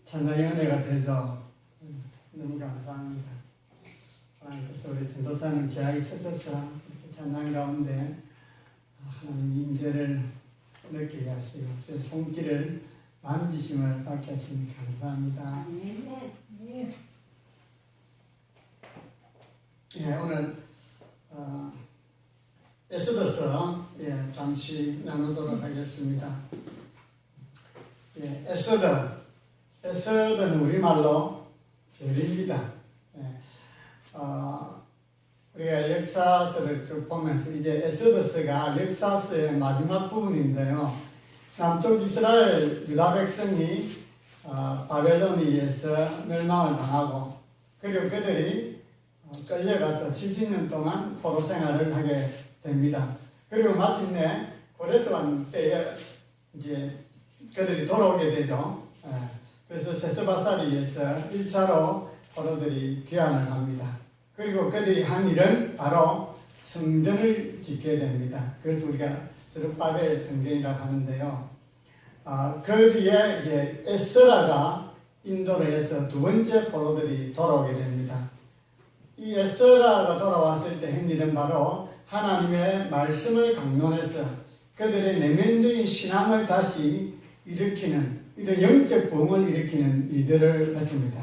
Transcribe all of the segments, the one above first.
찬양의 은혜가 돼서 너무 감사합니다. 그래서 우리 전도사는 기약이 서셔서 이렇게 찬양 가운데 하나님 임재를 느끼게 하시고 제 손길을 만지심을 받게 하시니 감사합니다. 예, 오늘 에스더서 잠시 나누도록 하겠습니다. 예, 에스더는 우리말로 별입니다. 우리가 역사서를 쭉 보면서 이제 에스더서가 역사서의 마지막 부분인데요. 남쪽 이스라엘 유다 백성이 바벨론에 의해서 멸망을 당하고 그리고 그들이 끌려가서 70년 동안 포로 생활을 하게 됩니다. 그리고 마침내 고레스 왕 때에 이제 그들이 돌아오게 되죠. 그래서 세스바살에 의해서 1차로 포로들이 귀환을 합니다. 그리고 그들이 한 일은 바로 성전을 짓게 됩니다. 그래서 우리가 스룹바벨 성전이라고 하는데요. 그 뒤에 이제 에스라가 인도를 해서 두 번째 포로들이 돌아오게 됩니다. 이 에스라가 돌아왔을 때 한 일은 바로 하나님의 말씀을 강론해서 그들의 내면적인 신앙을 다시 일으키는 이런 영적 부흥을 일으키는 일들을 했습니다.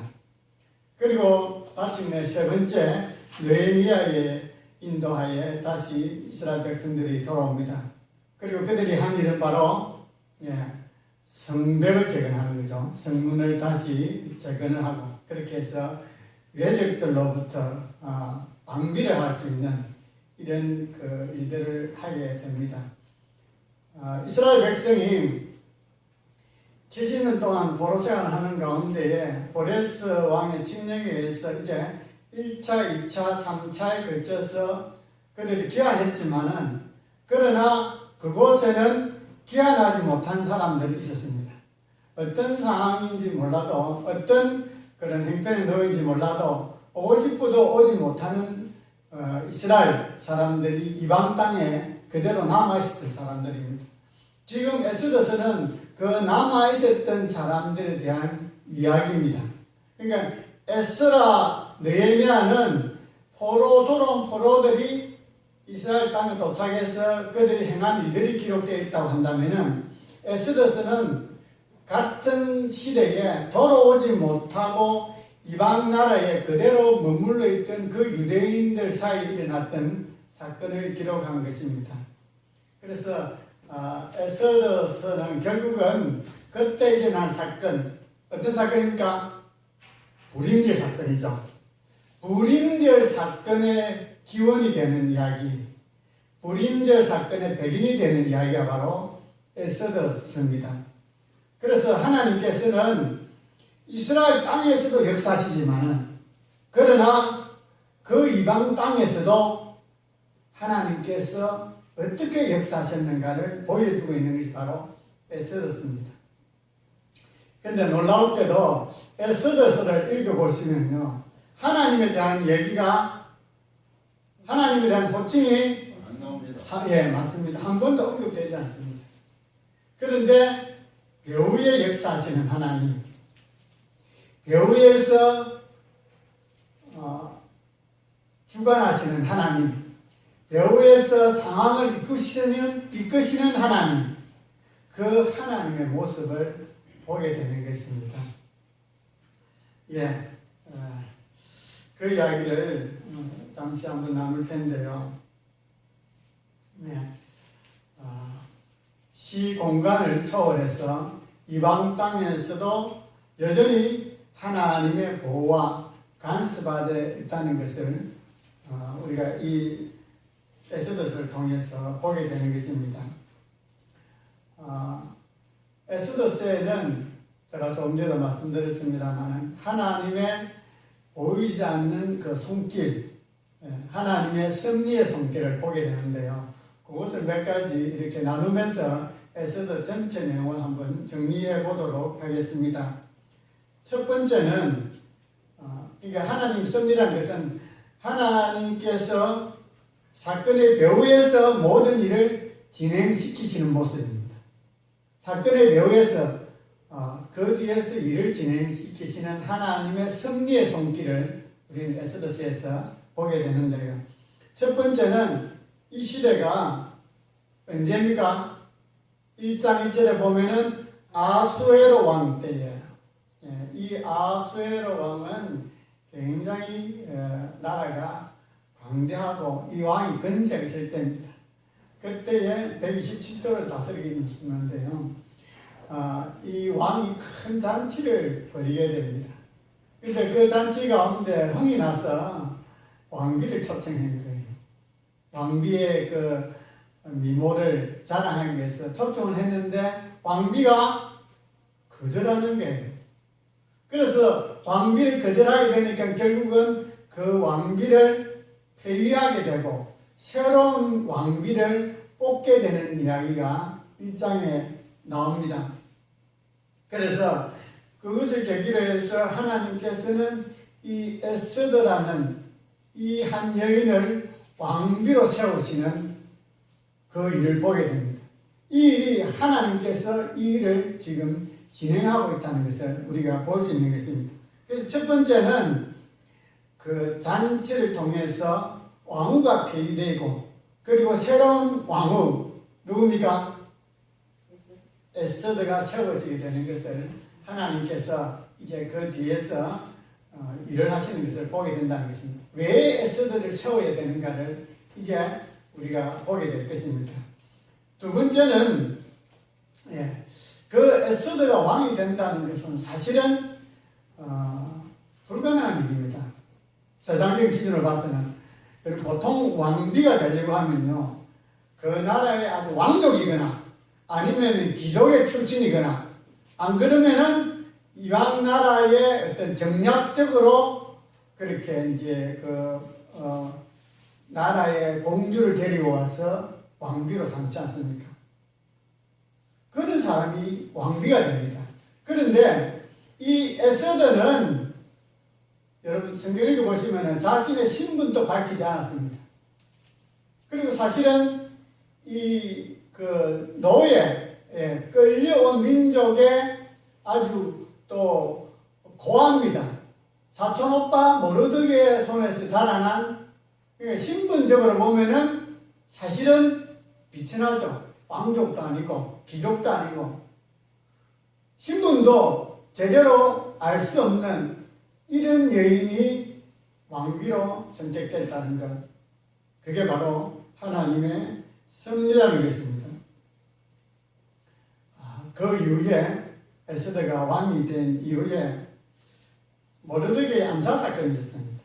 그리고 마침내 세 번째 느헤미야의 인도하에 다시 이스라엘 백성들이 돌아옵니다. 그리고 그들이 한 일은 바로 성벽을 재건하는 거죠. 성문을 다시 재건을 하고 그렇게 해서 외적들로부터 방비를 할 수 있는 이런 그 일들을 하게 됩니다. 이스라엘 백성이 70년 동안 포로 생활을 하는 가운데에 고레스 왕의 칙령에 의해서 이제 1차, 2차, 3차에 걸쳐서 그들이 귀환했지만은 그러나 그곳에는 귀환하지 못한 사람들이 있었습니다. 어떤 상황인지 몰라도 어떤 그런 행편에 놓인지 몰라도 오고 싶어도 오지 못하는 이스라엘 사람들이 이방 땅에 그대로 남아있었던 사람들입니다. 지금 에스더서는 그 남아있었던 사람들에 대한 이야기입니다. 그러니까 에스라, 느헤미야는 포로 돌아온 포로들이 이스라엘 땅에 도착해서 그들이 행한 일들이 기록되어 있다고 한다면은 에스더서는 같은 시대에 돌아오지 못하고 이방 나라에 그대로 머물러 있던 그 유대인들 사이에 일어났던 사건을 기록한 것입니다. 그래서 에스더서는 결국은 그때 일어난 사건, 어떤 사건입니까? 불임절 사건이죠. 불임절 사건의 기원이 되는 이야기, 불임절 사건의 배경이 되는 이야기가 바로 에스더서입니다. 그래서 하나님께서는 이스라엘 땅에서도 역사하시지만은 그러나 그 이방 땅에서도 하나님께서 어떻게 역사하셨는가를 보여주고 있는 것이 바로 에스더서입니다. 그런데 놀라울게도 에스더서를 읽어보시면요, 하나님에 대한 얘기가, 하나님에 대한 호칭이 안 나옵니다. 맞습니다. 한 번도 언급되지 않습니다. 그런데 배후에 역사하시는 하나님, 배후에서 주관하시는 하나님, 배후에서 상황을 이끄시는 하나님, 그 하나님의 모습을 보게 되는 것입니다. 그 이야기를 잠시 한번 나눌 텐데요. 시 공간을 초월해서 이방 땅에서도 여전히 하나님의 보호와 간섭하에 있다는 것을 우리가 이 에스더서를 통해서 보게 되는 것입니다. 에스더서에는 제가 조금 전에 말씀드렸습니다만 하나님의 보이지 않는 그 손길, 하나님의 섭리의 손길을 보게 되는데요. 그것을 몇 가지 이렇게 나누면서 에스더 전체 내용을 한번 정리해 보도록 하겠습니다. 첫 번째는 그러니까 하나님 섭리라는 것은 하나님께서 사건의 배후에서 모든 일을 진행시키시는 모습입니다. 사건의 배후에서 그 뒤에서 일을 진행시키시는 하나님의 섭리의 손길을 우리는 에스더서에서 보게 되는데요. 첫 번째는 이 시대가 언제입니까? 1장 1절에 보면은 아수에로 왕 때예요. 이 아수에로 왕은 굉장히 나라가 광대하고 이 왕이 건세가 있을 때입니다. 그때에 127조를 다스리고 있는데요. 이 왕이 큰 잔치를 벌이게 됩니다. 근데 그 잔치 가운데 흥이 나서 왕비를 초청한 거예요. 왕비의 그 미모를 자랑하기 위해서 초청을 했는데 왕비가 거절하는 거예요. 그래서 왕비를 거절하게 되니까 결국은 그 왕비를 폐위하게 되고 새로운 왕비를 뽑게 되는 이야기가 1장에 나옵니다. 그래서 그것을 계기로 해서 하나님께서는 이 에스더라는 이 한 여인을 왕비로 세우시는 그 일을 보게 됩니다. 이 일이 하나님께서 이 일을 지금 진행하고 있다는 것을 우리가 볼 수 있는 것입니다. 그래서 첫 번째는 그 잔치를 통해서 왕후가 폐위되고 그리고 새로운 왕후 누굽니까? 에스더가 세워지게 되는 것을 하나님께서 이제 그 뒤에서 일을 하시는 것을 보게 된다는 것입니다. 왜 에스더를 세워야 되는가를 이제 우리가 보게 될 것입니다. 두 번째는 그 에스더가 왕이 된다는 것은 사실은 불가능한 일입니다. 세상적인 기준으로 봐서는. 그리고 보통 왕비가 되려고 하면요, 그 나라의 아주 왕족이거나 아니면 귀족의 출신이거나 안 그러면은 이왕 나라의 어떤 정략적으로 그렇게 이제 나라의 공주를 데리고 와서 왕비로 삼지 않습니까? 그런 사람이 왕비가 됩니다. 그런데 이 에스더는 여러분 성경 읽어보시면 자신의 신분도 밝히지 않았습니다. 그리고 사실은 이 노예, 끌려온 민족의 아주 또 고아입니다. 사촌오빠 모르드게의 손에서 자라난, 신분적으로 보면은 사실은 비천하죠. 왕족도 아니고 귀족도 아니고 신분도 제대로 알 수 없는 이런 여인이 왕비로 선택됐다는 것, 그게 바로 하나님의 섭리라는 것입니다. 그 이후에 에스더가 왕이 된 이후에 모르드게의 암살 사건이 있었습니다.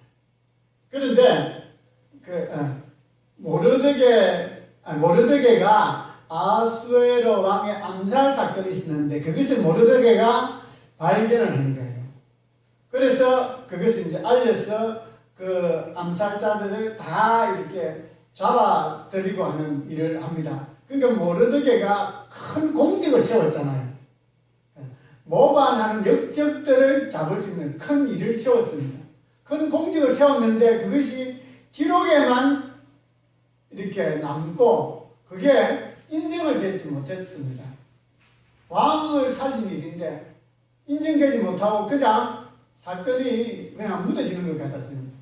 그런데 모르드게가 아수에로 왕의 암살 사건이 있었는데 그것을 모르드게가 발견을 한 거예요. 그래서 그것을 이제 알려서 그 암살자들을 다 이렇게 잡아들이고 하는 일을 합니다. 그러니까 모르드게가 큰 공직을 세웠잖아요. 모반하는 역적들을 잡을 수 있는 큰 일을 세웠습니다. 큰 공직을 세웠는데 그것이 기록에만 이렇게 남고 그게 인정을 되지 못했습니다. 왕을 살린 일인데 인정되지 못하고 그냥 사건이 그냥 묻어지는 것 같았습니다.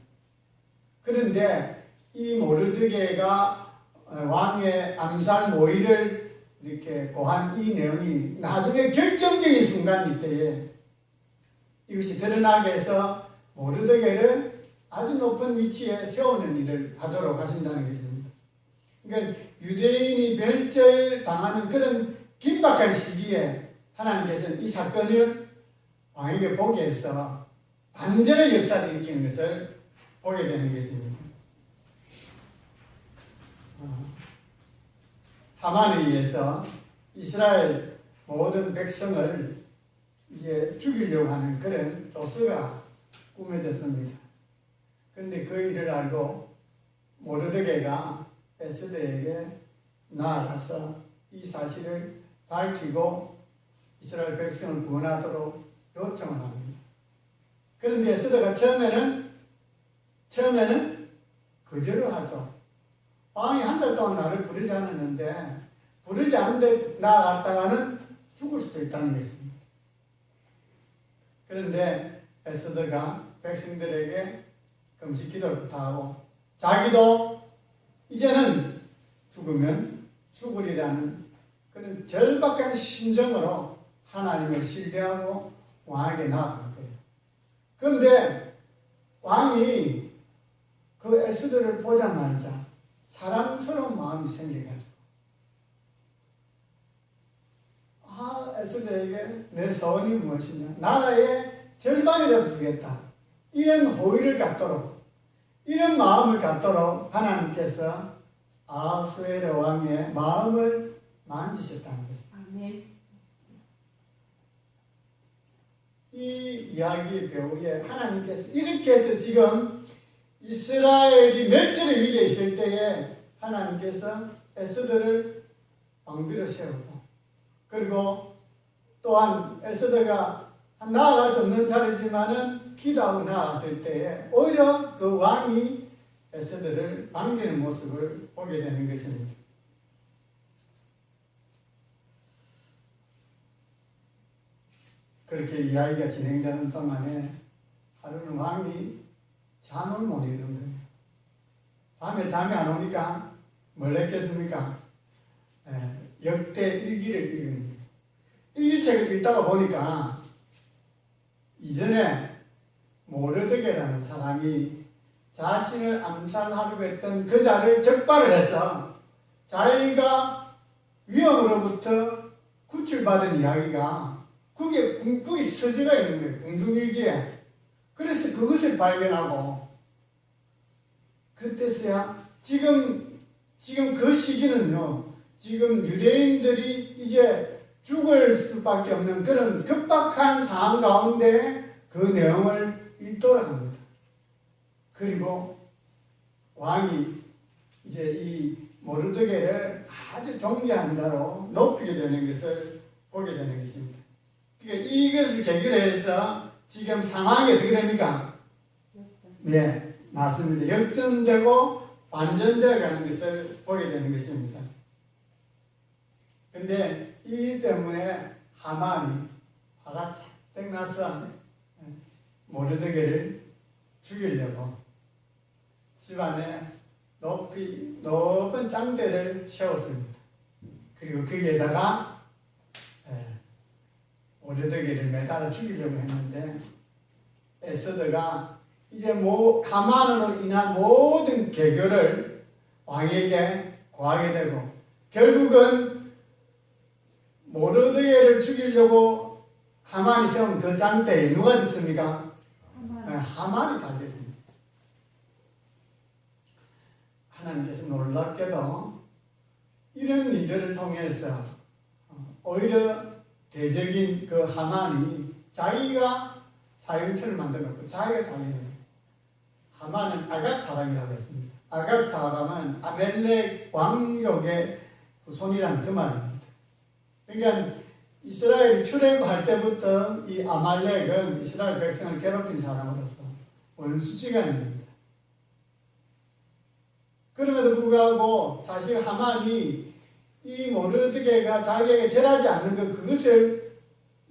그런데 이 모르드게가 왕의 암살 모의를 이렇게 고한 이 내용이 나중에 결정적인 순간 이때에 이것이 드러나게 해서 모르드게를 아주 높은 위치에 세우는 일을 하도록 하신다는 것입니다. 그러니까 유대인이 별절당하는 그런 긴박한 시기에 하나님께서는 이 사건을 왕에게 보게 해서 반전의 역사를 일으키는 것을 보게 되는 것입니다. 하만에 의해서 이스라엘 모든 백성을 이제 죽이려고 하는 그런 조스가 꾸며졌습니다. 그런데 그 일을 알고 모르드게가 에스더에게 나아가서 이 사실을 밝히고 이스라엘 백성을 구원하도록 요청을 합니다. 그런데 에스더가 처음에는 거절을 하죠. 왕이 한 달 동안 나를 부르지 않았는데 부르지 않는데 나아갔다가는 죽을 수도 있다는 것입니다. 그런데 에스더가 백성들에게 금식 기도를 부탁하고 자기도 이제는 죽으면 죽으리라는 그런 절박한 심정으로 하나님을 신뢰하고 왕에게 나아간 거예요. 그런데 왕이 그 에스더를 보자마자 사랑스러운 마음이 생겨가지고 에스더에게 내 소원이 무엇이냐? 나라의 절반이라도 주겠다. 이런 호의를 갖도록 이런 마음을 갖도록 하나님께서 아하수에로 왕의 마음을 만지셨다는 것입니다. 아멘. 이 이야기 배우에 하나님께서 이렇게 해서 지금 이스라엘이 멸절의 위기에 있을 때에 하나님께서 에스더를 왕비로 세우고 그리고 또한 에스더가 나아갈 수 없는 자리지만은 기도하고 나아갔을 때에 오히려 그 왕이 에스더를 반기는 모습을 보게 되는 것입니다. 그렇게 이야기가 진행되는 동안에 하루는 왕이 잠을 못 이루는 거예요. 밤에 잠이 안 오니까 뭘 했겠습니까? 역대 일기를 읽은 거예요. 일기책을 읽다가 보니까 이전에 모르드게라는 사람이 자신을 암살하려고 했던 그 자를 적발을 해서 자기가 위험으로부터 구출받은 이야기가 거기 서재가 있는 거예요. 궁중일기에. 그래서 그것을 발견하고 그때서야 지금 그 시기는요. 지금 유대인들이 이제 죽을 수밖에 없는 그런 급박한 상황 가운데 그 내용을 읽도록 합니다. 그리고 왕이 이제 이 모르드게를 아주 존귀한 자로 높이게 되는 것을 보게 되는 것입니다. 그러니까 이것을 계기로 해서 지금 상황이 어떻게 됩니까? 네, 맞습니다. 역전되고 반전되어 가는 것을 보게 되는 것입니다. 근데 이 일 때문에 하만이 화가 잔뜩 나서 모르드게를 죽이려고 집안에 높은 짱대를 세웠습니다. 그리고 거기에다가 모르드게를 매달아 죽이려고 했는데 에스더가 이제 하만으로 인한 모든 개교를 왕에게 고하게 되고 결국은 모르드게를 죽이려고 하만이 세운 그 짱대에 누가 죽습니까? 하만이 달려듭니다. 하나님께서 놀랍게도 이런 일들을 통해서 오히려 대적인 그 하만이 자기가 사형틀을 만들어놓고 자기가 달리는 하만은 아각 사람이라고 했습니다. 아각 사람은 아멜렉 왕족의 후손이라는 그 말입니다. 그러니까 이스라엘이 출애굽할 때부터 이 아말렉은 이스라엘 백성을 괴롭힌 사람으로서 원수지간입니다. 그럼에도 불구하고 사실 하만이 이 모르드게가 자기에게 절하지 않는 그것을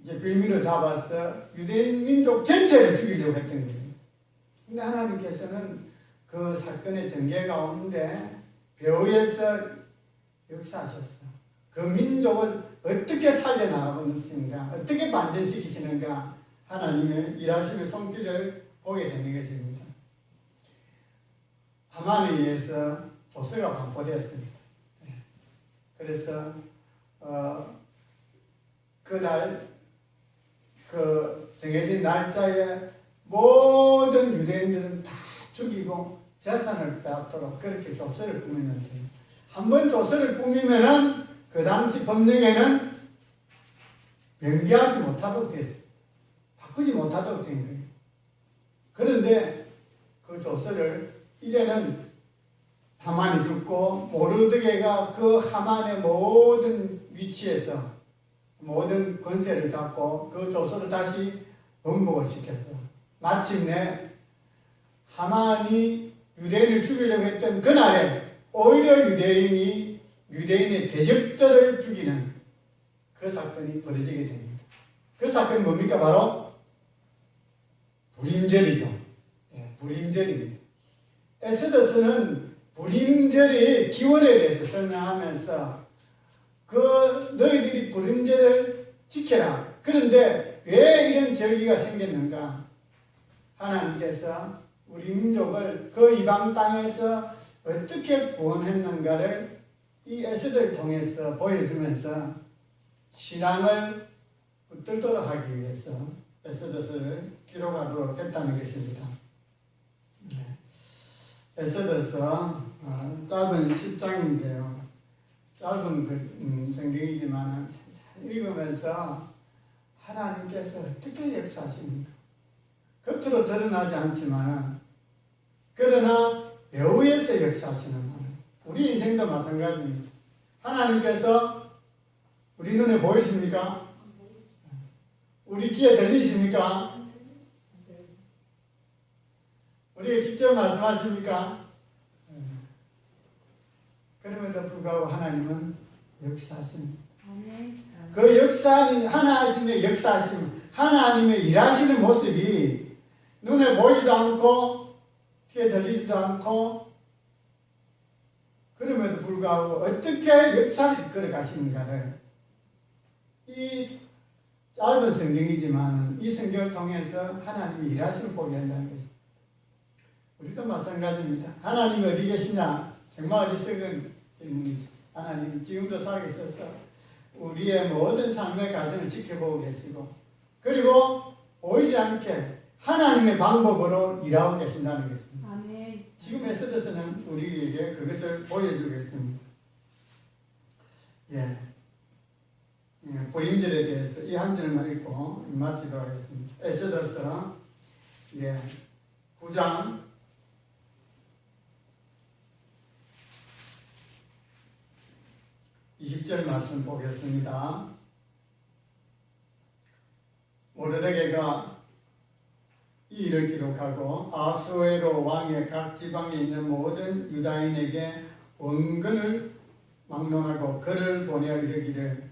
이제 빌미로 잡아서 유대인 민족 전체를 죽이려고 했던 거예요. 근데 하나님께서는 그 사건의 전개 가운데 배후에서 역사하셨어. 그 민족을 어떻게 살려나가고 있는가, 어떻게 반전시키시는가 하나님의 일하심의 손길을 보게 되는 것입니다. 하만에 의해서 조서가 반포되었습니다. 그래서 그날 그 정해진 날짜에 모든 유대인들은 다 죽이고 재산을 빼앗도록 그렇게 조서를 꾸몄는데 한번 조서를 꾸미면은 그 당시 법령에는 명기하지 못하도록 됐어요. 바꾸지 못하도록 된 거예요. 그런데 그 조서를 이제는 하만이 죽고 모르드게가 그 하만의 모든 위치에서 모든 권세를 잡고 그 조서를 다시 번복을 시켰어. 마침내 하만이 유대인을 죽이려고 했던 그날에 오히려 유대인의 대적들을 죽이는 그 사건이 벌어지게 됩니다. 그 사건이 뭡니까? 바로 불임절이죠. 예, 불임절입니다. 에스더스는 불임절의 기원에 대해서 설명하면서 너희들이 불임절을 지켜라. 그런데 왜 이런 절기가 생겼는가? 하나님께서 우리 민족을 그 이방 땅에서 어떻게 구원했는가를 이 에스더를 통해서 보여주면서 신앙을 붙들도록 하기 위해서 에스더서를 기록하도록 했다는 것입니다. 에스더서 짧은 10장인데요. 짧은 성경이지만 읽으면서 하나님께서 어떻게 역사하십니까? 겉으로 드러나지 않지만 그러나 배후에서 역사하시는 하나님. 우리 인생도 마찬가지입니다. 하나님께서 우리 눈에 보이십니까? 우리 귀에 들리십니까? 우리에게 직접 말씀하십니까? 그럼에도 불구하고 하나님은 역사하십니다. 그 역사는 하나님의 역사하심, 하나님의 일하시는 모습이 눈에 보이지도 않고 귀에 들리지도 않고 그럼에도 불구하고 어떻게 역사를 이끌어 가시는가를 이 짧은 성경이지만 이 성경을 통해서 하나님이 일하시는 보게 한다는 것입니다. 우리도 마찬가지입니다. 하나님이 어디 계시냐? 정말 어리석은 질문이죠. 하나님이 지금도 살아계셔서 우리의 모든 삶의 과정을 지켜보고 계시고 그리고 보이지 않게 하나님의 방법으로 일하고 계신다는 것입니다. 아멘. 지금 에스더서는 우리에게 그것을 보여주겠습니다. 부임절에 대해서 이 한 절만 읽고 마치도록 하겠습니다. 에스더서 9장 20절 말씀 보겠습니다. 모르드게가 이 일을 기록하고 아수에로 왕의 각 지방에 있는 모든 유다인에게 원근을 막론하고 글을 보내어 이르기를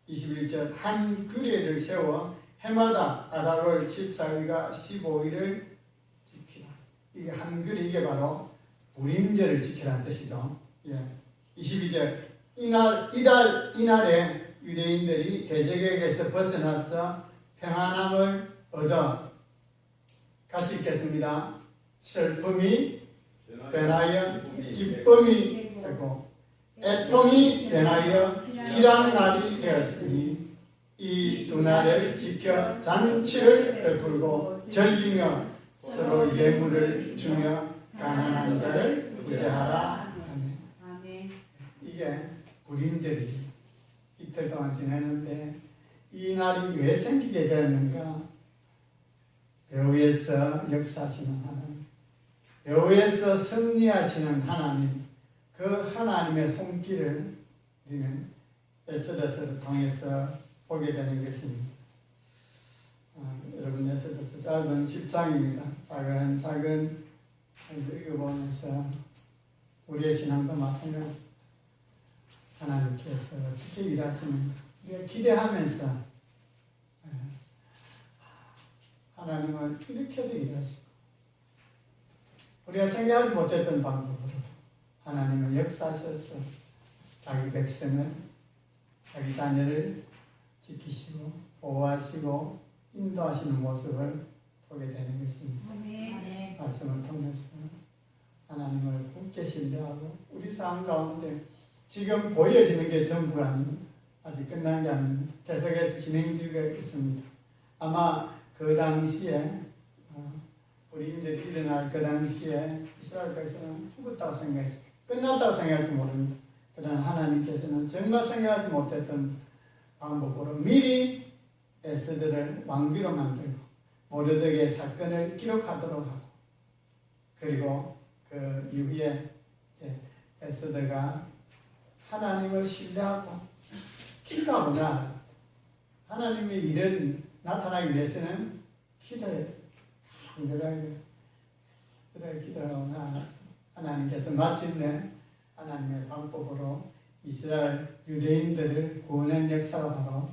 21절 한 규례를 세워 해마다 아달월 14일과 15일을 지키라. 이게 한 규례, 이게 바로 불임절을 지키라는 뜻이죠. 22절 이날에 유대인들이 대적에게서 벗어나서 평안함을 얻어 같이 읽겠습니다. 슬픔이 변하여 기쁨이 되고 애통이 변하여 기란 날이 되었으니 이 두 날을 지켜 잔치를 베풀고 즐기며 서로 예물을 주며 가난한 자를 구제하라. 아멘. 이게 불임절이죠. 이틀 동안 지내는데 이 날이 왜 생기게 되었는가? 배후에서 역사하시는 하나님, 배후에서 승리하시는 하나님, 그 하나님의 손길을 우리는 에스더서를 통해서 보게 되는 것입니다. 여러분 에스더서 짧은 10장입니다. 작은 읽어보면서 우리의 신앙도 마찬가지. 하나님께서 어떻게 일하시는가 우리가 기대하면서 하나님은 이렇게도 일하시고 우리가 생각하지 못했던 방법으로 하나님은 역사하셔서 자기 백성을 자기 자녀를 지키시고 보호하시고 인도하시는 모습을 보게 되는 것입니다. 아멘. 말씀을 통해서 하나님을 굳게 신뢰하고 우리 삶 가운데 지금 보여지는 게 전부가 아닙니다. 아직 끝난 게 아닙니다. 계속해서 진행되고 있습니다. 아마 그 당시에 불임절이 일어날 그 당시에 이스라엘 백성은 죽었다고 생각했어요. 끝났다고 생각할지 모릅니다. 그러나 하나님께서는 정말 생각하지 못했던 방법으로 미리 에스더를 왕비로 만들고 모르드게의 사건을 기록하도록 하고 그리고 그 이후에 에스더가 하나님을 신뢰하고 기도하구나. 하나님의 일은 나타나기 위해서는 기도해야 돼. 간절하게 기도하구나. 하나님께서 마침내 하나님의 방법으로 이스라엘 유대인들을 구원한 역사가 바로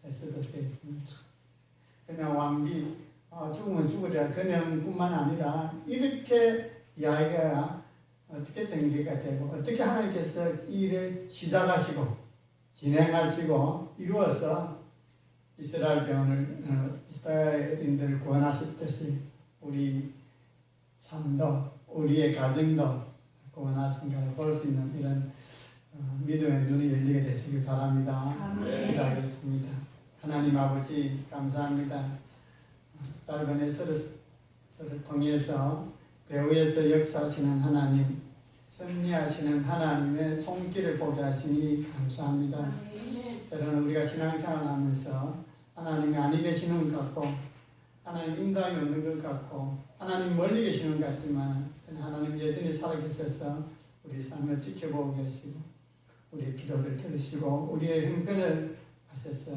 에스더서에 있습니다. 그냥 죽으면 죽으랴 그냥뿐만 아니라 이렇게 이야기가 어떻게 전개가 되고 어떻게 하나님께서 이 일을 시작하시고 진행하시고 이루어서 이스라엘 병을 이스라엘인들을 구원하셨듯이 우리 삶도 우리의 가정도 구원하신가를 볼 수 있는 이런 믿음의 눈이 열리게 되시길 바랍니다. 기도하겠습니다. 하나님 아버지 감사합니다. 짧은 에서를 통해서 배후에서 역사하시는 하나님, 승리하시는 하나님의 손길을 보게 하시니 감사합니다. 때로는 우리가 신앙생활을 하면서 하나님이 아니 계시는 것 같고 하나님 인도함이 없는 것 같고 하나님 멀리 계시는 것 같지만 하나님 여전히 살아계셔서 우리 삶을 지켜보고 계시고 우리의 기도를 들으시고 우리의 형편을 하셔서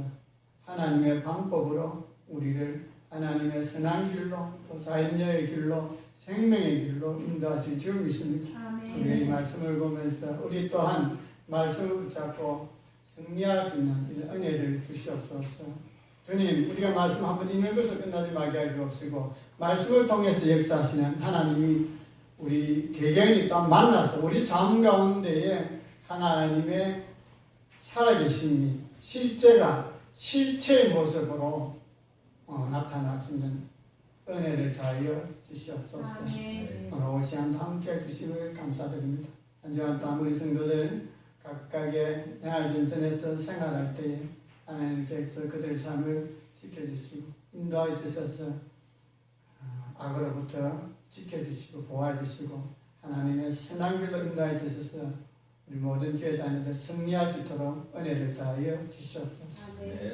하나님의 방법으로 우리를 하나님의 선한 길로 또 자연의 길로 생명의 길로 인도하실 줄 믿습니다. 우리의 이 말씀을 보면서 우리 또한 말씀을 붙잡고 승리할 수 있는 이런 은혜를 주시옵소서. 주님, 우리가 말씀 한번 읽는 것을 끝나지 말게 하여 주옵시고 말씀을 통해서 역사하시는 하나님이 우리 개개인이 또 만나서 우리 삶 가운데에 하나님의 살아계심이 실체의 모습으로 나타나시는 은혜를 다하여 주시옵소서. 오늘 오시안도 함께 해주시길 감사드립니다. 한 주간 동안 우리 성도들 각각의 생활전선에서 생활할 때에 하나님께서 그들의 삶을 지켜주시고 인도해 주셔서 악으로부터 지켜주시고 보호해 주시고 하나님의 선한 길로 인도해 주셔서 우리 모든 죄 다니듯 승리할 수 있도록 은혜를 다하여 주시옵소서.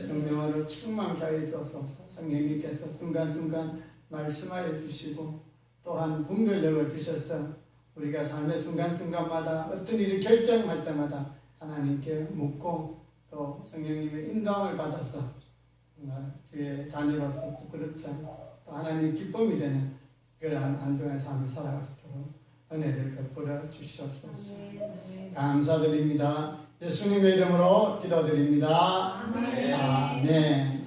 성령으로 충만케 하여 주옵소서. 성령님께서 순간순간 말씀하여 주시고 또한 분별력을 주셔서 우리가 삶의 순간순간마다 어떤 일을 결정할 때마다 하나님께 묻고 또 성령님의 인도함을 받아서 주의 자녀로서 부끄럽지 않고 또 하나님 기쁨이 되는 그러한 안정의 삶을 살아갈 수 있도록 은혜를 베풀어 주시옵소서. 감사드립니다. 예수님의 이름으로 기도드립니다. 아멘.